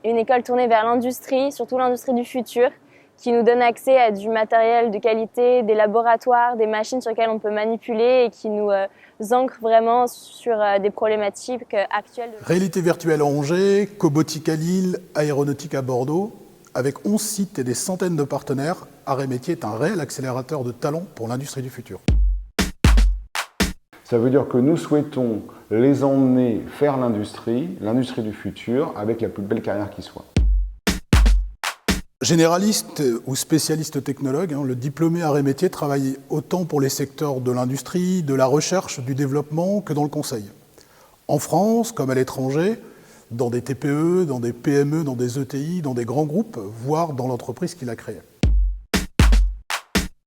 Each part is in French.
une école tournée vers l'industrie, surtout l'industrie du futur, qui nous donne accès à du matériel de qualité, des laboratoires, des machines sur lesquelles on peut manipuler et qui nous ancrent vraiment sur des problématiques actuelles. Réalité virtuelle à Angers, cobotique à Lille, aéronautique à Bordeaux. Avec 11 sites et des centaines de partenaires, Arts et Métiers est un réel accélérateur de talents pour l'industrie du futur. Ça veut dire que nous souhaitons les emmener faire l'industrie du futur, avec la plus belle carrière qui soit. Généraliste ou spécialiste technologue, le diplômé Arts et Métiers travaille autant pour les secteurs de l'industrie, de la recherche, du développement que dans le conseil. En France, comme à l'étranger, dans des TPE, dans des PME, dans des ETI, dans des grands groupes, voire dans l'entreprise qu'il a créée.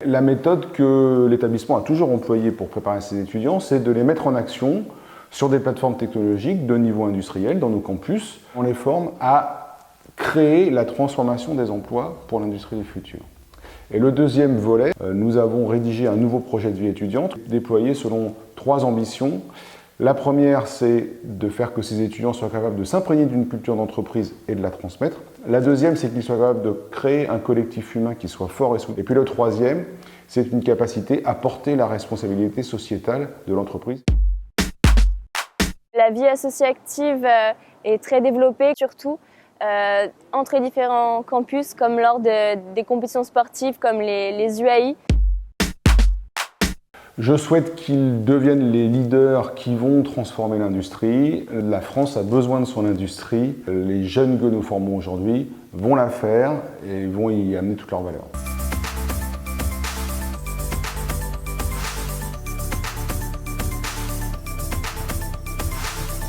La méthode que l'établissement a toujours employée pour préparer ses étudiants, c'est de les mettre en action sur des plateformes technologiques de niveau industriel dans nos campus. On les forme à créer la transformation des emplois pour l'industrie du futur. Et le deuxième volet, nous avons rédigé un nouveau projet de vie étudiante, déployé selon 3 ambitions. La première, c'est de faire que ces étudiants soient capables de s'imprégner d'une culture d'entreprise et de la transmettre. La deuxième, c'est qu'ils soient capables de créer un collectif humain qui soit fort et soudé. Et puis le troisième, c'est une capacité à porter la responsabilité sociétale de l'entreprise. La vie associative est très développée, surtout entre les différents campus, comme lors des compétitions sportives comme les UAI. Je souhaite qu'ils deviennent les leaders qui vont transformer l'industrie. La France a besoin de son industrie. Les jeunes que nous formons aujourd'hui vont la faire et vont y amener toute leur valeur.